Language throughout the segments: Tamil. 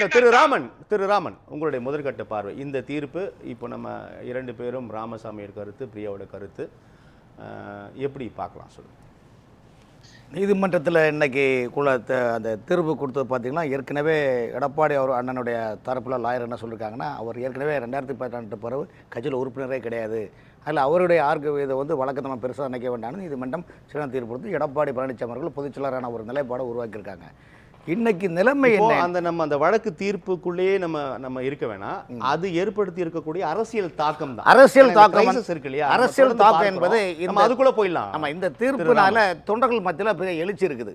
திரு ராமன் உங்களுடைய முதற்கட்ட பார்வை இந்த தீர்ப்பு இப்போ நம்ம 2 பேரும் ராமசாமியோட கருத்து பிரியாவோட கருத்து எப்படி பார்க்கலாம் சொல்லுங்க. நீதிமன்றத்தில் இன்னைக்கு அந்த தீர்ப்பு கொடுத்தது பார்த்தீங்கன்னா ஏற்கனவே எடப்பாடி அவர் அண்ணனுடைய தரப்பில் லாயர் என்ன சொல்லியிருக்காங்கன்னா அவர் ஏற்கனவே 2018 பிறகு கட்சியில் உறுப்பினரே கிடையாது. அதில் அவருடைய இதை வழக்கை நம்ம பெருசாக நினைக்க வேண்டாம்னு நீதிமன்றம் சிறந்த தீர்ப்பு கொடுத்து எடப்பாடி பழனிசாமி அவர்கள் பொதுச்செயலாளரான ஒரு நிலைப்பாடை உருவாக்கியிருக்காங்க. இன்னைக்கு நிலைமை அந்த வழக்கு தீர்ப்புக்குள்ளேயே நம்ம இருக்க வேணாம். அது ஏற்படுத்தி இருக்கக்கூடிய அரசியல் தாக்கம் தான். அரசியல் தாக்கம் இருக்கு இல்லையா? அரசியல் தாக்கம் என்பது அதுக்குள்ள போயிடலாம். நம்ம இந்த தீர்ப்புனால தொண்டர்கள் மத்தியில் பெரிய எழுச்சி இருக்குது.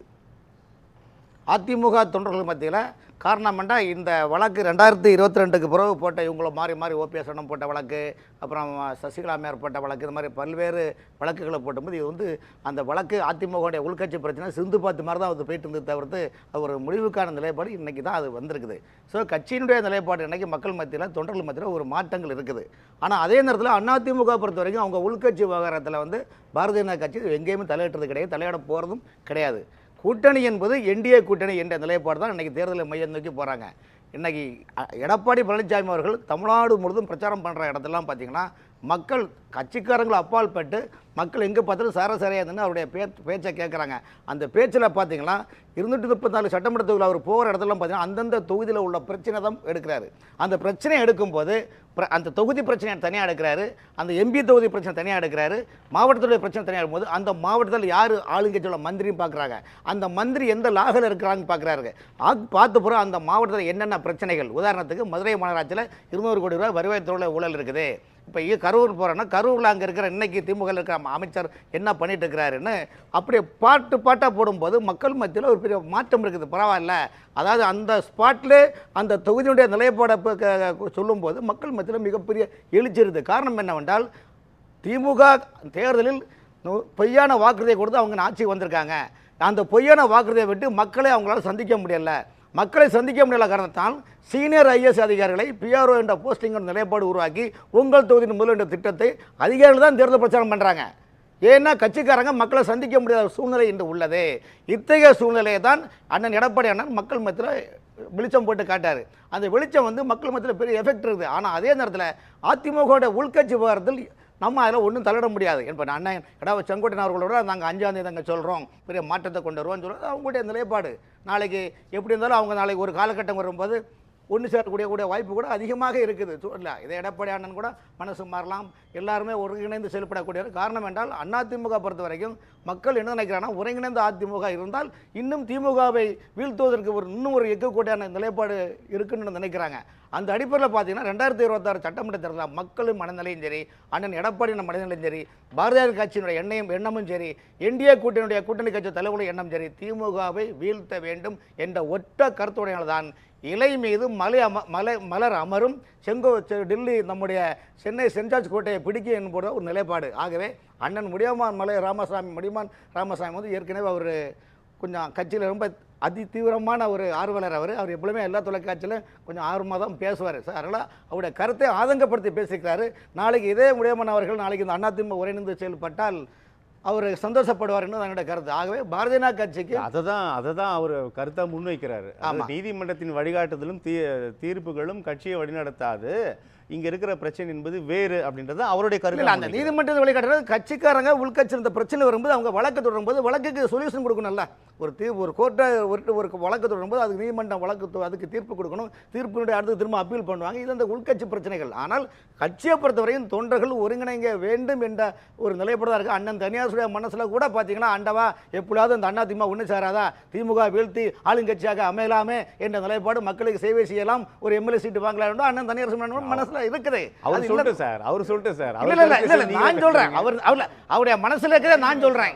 அதிமுக தொண்டர்கள் மத்தியில் காரணம் என்ன, இந்த வழக்கு 2022க்கு பிறகு போட்ட இவங்கள மாறி மாறி ஓபிஎஸ் அண்ணன் போட்ட வழக்கு, அப்புறம் சசிகலா அம்மையார் போட்ட வழக்கு, இது மாதிரி பல்வேறு வழக்குகளை போட்டும்போது இது அந்த வழக்கு அதிமுகவுடைய உள்கட்சி பிரச்சனை சிந்து பார்த்து மாதிரி தான் அது போயிட்டு இருந்தது தவிர்த்து அது ஒரு முடிவுக்கான நிலைப்பாடு இன்றைக்கி தான் அது வந்திருக்குது. ஸோ கட்சியினுடைய நிலைப்பாடு இன்றைக்கி மக்கள் மத்தியில் தொண்டர்கள் மத்தியில் ஒரு மாற்றங்கள் இருக்குது. ஆனால் அதே நேரத்தில் அதிமுக பொறுத்த வரைக்கும் அவங்க உள்கட்சி விவகாரத்தில் பாரதிய ஜனதா கட்சி எங்கேயுமே தலையிட்டது கிடையாது, தலையிட போகிறதும் கிடையாது. கூட்டணி என்பது என்டிஏ கூட்டணி என்ற நிலைப்பாடு தான் இன்றைக்கி தேர்தலை மையம் நோக்கி போகிறாங்க. இன்றைக்கி எடப்பாடி பழனிசாமி அவர்கள் தமிழ்நாடு முழுவதும் பிரச்சாரம் பண்ணுற இடத்துலாம் பார்த்திங்கன்னா மக்கள் கட்சிக்காரங்களை அப்பால் பட்டு மக்கள் எங்கே பார்த்தாலும் சாரசாரியாதுன்னு அவருடைய பேச்சை கேட்குறாங்க. அந்த பேச்சில் பார்த்தீங்கன்னா 234 சட்டமன்ற தொகுதியில் அவர் போகிற இடத்துலாம் பார்த்தீங்கன்னா அந்தந்த தொகுதியில் உள்ள பிரச்சனை தான் எடுக்கிறாரு. அந்த பிரச்சனையை எடுக்கும்போது அந்த தொகுதி பிரச்சனையை தனியாக எடுக்கிறாரு, அந்த எம்பி தொகுதி பிரச்சனை தனியாக எடுக்கிறாரு, மாவட்டத்துடைய பிரச்சனை தனியாக எடுக்கும்போது அந்த மாவட்டத்தில் யார் ஆளுங்கட்சியோட மந்திரியும் பார்க்குறாங்க, அந்த மந்திரி எந்த லாகில் இருக்கிறாங்கன்னு பார்க்குறாரு. பார்த்து போகிற அந்த மாவட்டத்தில் என்னென்ன பிரச்சனைகள், உதாரணத்துக்கு மதுரை மாநகராட்சியில் 200 கோடி ரூபாய் வருவாய்த்துறையில் ஊழல் இருக்குது. இப்போ கரூர் போகிறோன்னா கரூரில் அங்கே இருக்கிற இன்றைக்கி திமுக இருக்கிற அமைச்சர் என்ன பண்ணிட்டு இருக்கிறாருன்னு அப்படியே பாட்டாக போடும்போது மக்கள் மத்தியில் ஒரு பெரிய மாற்றம் இருக்குது. பரவாயில்ல, அதாவது அந்த ஸ்பாட்லே அந்த தொகுதியுடைய நிலைப்பாடை சொல்லும்போது மக்கள் மத்தியில் மிகப்பெரிய எழுச்சிருது. காரணம் என்னவென்றால் திமுக தேர்தலில் பொய்யான வாக்குறுதியை கொடுத்து அவங்க ஆட்சிக்கு வந்திருக்காங்க. அந்த பொய்யான வாக்குறுதியை விட்டு மக்களை அவங்களால சந்திக்க முடியலை. மக்களை சந்திக்க முடியாத காரணத்தால் சீனியர் ஐஏஎஸ் அதிகாரிகளை பிஆர்ஓ என்ற போஸ்டிங் நிலைப்பாடு உருவாக்கி உங்கள் தொகுதியின் முதல் என்ற திட்டத்தை அதிகாரிகள் தான் தேர்தல் பிரச்சாரம் பண்ணுறாங்க. ஏன்னா கட்சிக்காரங்க மக்களை சந்திக்க முடியாத சூழ்நிலை இன்று உள்ளது. இத்தகைய சூழ்நிலையை தான் அண்ணன் எடப்பாடி அண்ணன் மக்கள் மத்தியில் வெளிச்சம் போட்டு காட்டார். அந்த வெளிச்சம் மக்கள் மத்தியில் பெரிய எஃபெக்ட் இருக்குது. ஆனால் அதே நேரத்தில் அதிமுகவோட உள்கட்சி விவகாரத்தில் நம்ம அதில் ஒன்றும் தலையிட முடியாது. இப்போ அண்ணன் செங்கோட்டையன் அவர்களோட நாங்கள் 5ஆம் தேதி நாங்கள் சொல்கிறோம் பெரிய மாற்றத்தை கொண்டு வருவோம்னு சொல்கிறது அவங்களுடைய நிலைப்பாடு. நாளைக்கு எப்படி இருந்தாலும் அவங்க நாளைக்கு ஒரு காலகட்டம் வரும்போது ஒன்று சேரக்கூடிய வாய்ப்பு கூட அதிகமாக இருக்குது. இல்லை இதை எடப்பாடி அண்ணன் கூட மனசு மாறலாம், எல்லாருமே ஒருங்கிணைந்து செயல்படக்கூடிய காரணம் என்றால் அதிமுக பொறுத்த வரைக்கும் மக்கள் என்ன நினைக்கிறாங்கன்னா ஒருங்கிணைந்த அதிமுக இருந்தால் இன்னும் திமுகவை வீழ்த்துவதற்கு இன்னும் ஒரு எக்கக்கூட்டியான நிலைப்பாடு இருக்குன்னு நினைக்கிறாங்க. அந்த அடிப்படையில் பார்த்தீங்கன்னா 2026 சட்டமன்ற தேர்தலில் மக்களும் மனநிலையும் சரி, அண்ணன் எடப்பாடி மனநிலையும் சரி, பாரதிய கட்சியினுடைய எண்ணமும் சரி, என்டிஏ கூட்டணி கட்சி தலைவருடைய எண்ணம் சரி, திமுகவை வீழ்த்த வேண்டும் என்ற ஒற்ற கருத்துடையால் தான் இலை மீது மலர் அமரும் டெல்லி நம்முடைய சென்னை சென்ட் ஜார்ஜ் கோட்டையை பிடிக்கும் என்பது ஒரு நிலைப்பாடு. ஆகவே அண்ணன் முடிமான் ராமசாமி ஏற்கனவே அவர் கொஞ்சம் கட்சியில் ரொம்ப தீவிரமான ஒரு ஆர்வலர். அவர் எப்பொழுதுமே எல்லா தொலைக்காட்சியிலும் கொஞ்சம் ஆர்வமாக தான் பேசுவார். அதனால் அவருடைய கருத்தை ஆதங்கப்படுத்தி பேசிக்கிறாரு. நாளைக்கு இதே முடியாமல் அவர்கள் நாளைக்கு இந்த அதிமுக ஒருங்கிணைந்து செயல்பட்டால் அவர் சந்தோஷப்படுவார் என்று என்னுடைய கருத்து. ஆகவே பாரதிய ஜனதா கட்சிக்கு அதை தான் அவர் கருத்தை முன்வைக்கிறாரு. நீதிமன்றத்தின் வழிகாட்டுதலும் தீர்ப்புகளும் கட்சியை வழிநடத்தாது, இங்கே இருக்கிற பிரச்சனை என்பது வேறு அப்படின்றது அவருடைய கருத்து. அந்த நீதிமன்றத்தை வழிகாட்டுறது கட்சிக்காரங்க உள்கட்சி இந்த பிரச்சனை வரும்போது அவங்க வழக்கு தொடரும்போது வழக்குக்கு சொல்யூஷன் கொடுக்கணும்ல. ஒரு கோர்ட்டை ஒரு வழக்கு தொடரும்போது அதுக்கு நீதிமன்றம் அதுக்கு தீர்ப்பு கொடுக்கணும். தீர்ப்பினுடைய அடுத்து திரும்ப அப்பீல் பண்ணுவாங்க. இது அந்த உள்கட்சி பிரச்சனைகள். ஆனால் கட்சியை பொறுத்தவரையும் தொண்டர்கள் ஒருங்கிணைங்க வேண்டும் என்ற ஒரு நிலைப்பாடு இருக்குது. அண்ணன் தனியாருடைய மனசில் கூட பார்த்தீங்கன்னா ஆண்டவா எப்படியாவது இந்த அதிமுக ஒன்று சேராதா, திமுக வீழ்த்தி ஆளுங்கட்சியாக அமையலாமே என்ற நிலைப்பாடு மக்களுக்கு சேவை செய்யலாம், ஒரு எம்எல்ஏ சீட்டு வாங்கலாம் அண்ணன் தனியார் மனசில் இருக்குது. நான் சொல்றேன் அவருடைய மனசுல இருக்கிற நான் சொல்றேன்.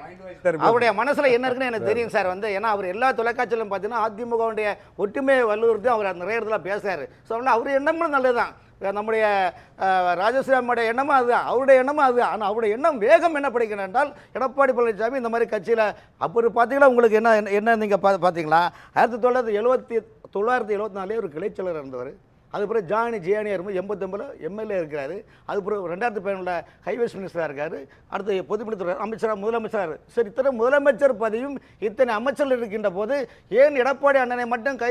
அவருடைய மனசுல என்ன இருக்குன்னு எனக்கு தெரியும் சார். ஏன்னா அவர் எல்லா தொலைக்காட்சியிலும் பார்த்தீங்கன்னா அதிமுகவுடைய ஒற்றுமையை வலியுறுத்தி அவர் நிறைய இடத்துல பேசுறாரு. ஸோ அவர் எண்ணமும் நல்லதுதான். நம்முடைய ராஜஸ்ரீயோட எண்ணமும் அதுதான், அவருடைய எண்ணமும் அதுதான். ஆனால் அவருடைய எண்ணம் வேகம் என்ன படிக்கணும் என்றால் எடப்பாடி பழனிசாமி இந்த மாதிரி கட்சியில் அப்படி பார்த்தீங்கன்னா உங்களுக்கு என்ன நீங்கள் பார்த்தீங்களா 1974 ஒரு கிளைச்சலர் இருந்தவர். அதுக்கப்புறம் ஜானி ஜியானி இருக்கும்போது 89 எம்எல்ஏ இருக்கிறாரு. அதுக்கப்புறம் 2015 ஹைவேஸ் மினிஸ்டராக இருக்கார். அடுத்து பொதுப்பணித்துறை அமைச்சராக முதலமைச்சர். சரி, இத்தனை முதலமைச்சர் பதவியும் இத்தனை அமைச்சர்கள் இருக்கின்ற போது ஏன் எடப்பாடி அண்ணனை மட்டும்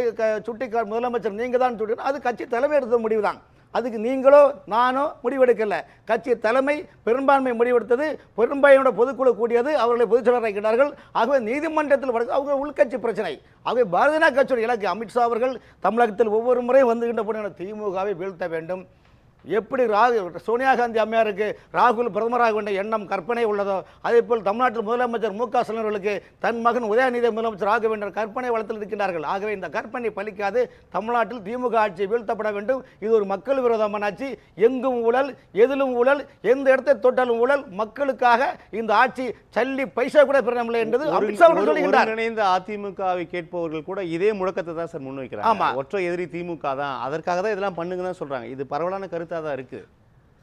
சுட்டி முதலமைச்சர் நீங்கள் தான் சுட்டி, அது கட்சி தலைமை எடுத்த முடிவு தான். அதுக்கு நீங்களோ நானோ முடிவெடுக்கல, கட்சி தலைமை பெரும்பான்மை முடிவெடுத்தது. பெரும்பான்மையோட பொதுக்குழு கூடியது, அவர்களை பொதுச்செயலாளர் ஆக்கினார்கள். ஆகவே நீதிமன்றத்தில் அவங்க உள்கட்சி பிரச்சனை. ஆகவே பாரதிய ஜனதா கட்சியோட இலக்கு அமித்ஷா அவர்கள் தமிழகத்தில் ஒவ்வொரு முறையும் வந்துகின்ற போது திமுகவை வீழ்த்த வேண்டும். எப்படி சோனியா காந்தி அம்மையாருக்கு ராகுல் பிரதமராக வேண்டிய எண்ணம் கற்பனை உள்ளதோ, அதே போல் தமிழ்நாட்டில் முதலமைச்சர் மு க ஸ்டாலின் அவர்களுக்கு தன் மகன் உதயநிதி முதலமைச்சர் ஆக வேண்டிய கற்பனை வளத்தில் இருக்கின்றார்கள். ஆகவே இந்த கற்பனை பலிக்காது. தமிழ்நாட்டில் திமுக ஆட்சி வீழ்த்தப்பட வேண்டும். இது ஒரு மக்கள் விரோதமான ஆட்சி. எங்கும் ஊழல், எதிலும் ஊழல், எந்த இடத்தை தொட்டாலும் ஊழல். மக்களுக்காக இந்த ஆட்சி சல்லி பைசா கூட பெறவில்லை என்பது அமித்ஷா அவர்கள் சொல்லுகிறார். ஒருங்கிணைந்த அதிமுகவை கேட்பவர்கள் கூட இதே முழக்கத்தை தான் சார் முன்வைக்கிறாங்க. ஒற்றை எதிரி திமுக தான், அதற்காக தான் இதெல்லாம் பண்ணுங்க தான் சொல்றாங்க. இது பரவலான கருத்து தான் இருக்கு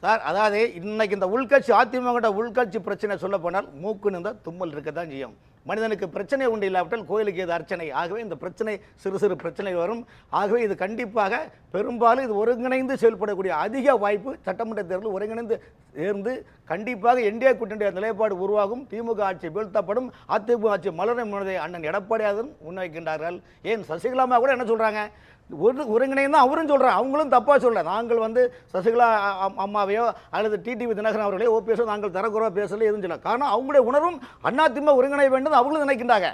சார். அதாவது இன்னைக்கு இந்த உள்கட்சி அதிமுக உள்கட்சி பிரச்சனை சொல்ல போனால் மூக்கு நின்ற தும்மல் இருக்க தான் செய்யும். மனிதனுக்கு பிரச்சனை உண்டு இல்லாவிட்டால் கோயிலுக்கு இது அர்ச்சனை. ஆகவே இந்த பிரச்சனை சிறு சிறு பிரச்சனை வரும். ஆகவே இது கண்டிப்பாக பெரும்பாலும் இது ஒருங்கிணைந்து செயல்படக்கூடிய அதிக வாய்ப்பு சட்டமன்ற தேர்தல் ஒருங்கிணைந்து சேர்ந்து கண்டிப்பாக என்டிஏ கூட்டணி நிலைப்பாடு உருவாகும். திமுக ஆட்சி வீழ்த்தப்படும். அதிமுக ஆட்சி மலரும் என்பதை அண்ணன் எடப்பாடியாரும் முன்வைக்கின்றார்கள். ஏன் சசிகலாமா கூட என்ன சொல்றாங்க, ஒருங்கிணைந்து அவரும் சொல்கிறாங்க. அவங்களும் தப்பாக சொல்ல, நாங்கள் சசிகலா அம்மாவையோ அல்லது டிடிவி தினகரன் அவர்களையோ ஓபிஎஸோ நாங்கள் தரக்குறவா பேசல எதுவும் சொல்ல. காரணம் அவங்களுடைய உணர்வும் அதிமுக ஒருங்கிணை வேண்டும் அவங்களும் நினைக்கின்றாங்க.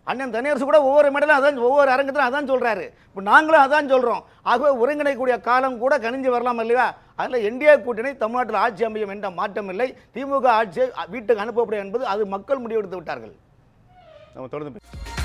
அண்ணன் தனியரசு கூட ஒவ்வொரு மேடையிலும் அதான், ஒவ்வொரு அரங்கத்திலும் அதான் சொல்கிறாரு. இப்போ நாங்களும் அதான் சொல்கிறோம். ஆகவே ஒருங்கிணைக்கூடிய காலம் கூட கணிஞ்சு வரலாம் இல்லையா? அதில் என்டிஏ கூட்டணி தமிழ்நாட்டில் ஆட்சி அமையும் என்ற மாற்றம் இல்லை. திமுக ஆட்சியை வீட்டுக்கு அனுப்பப்படும் என்பது அது மக்கள் முடிவெடுத்து விட்டார்கள். நம்ம தொடர்ந்து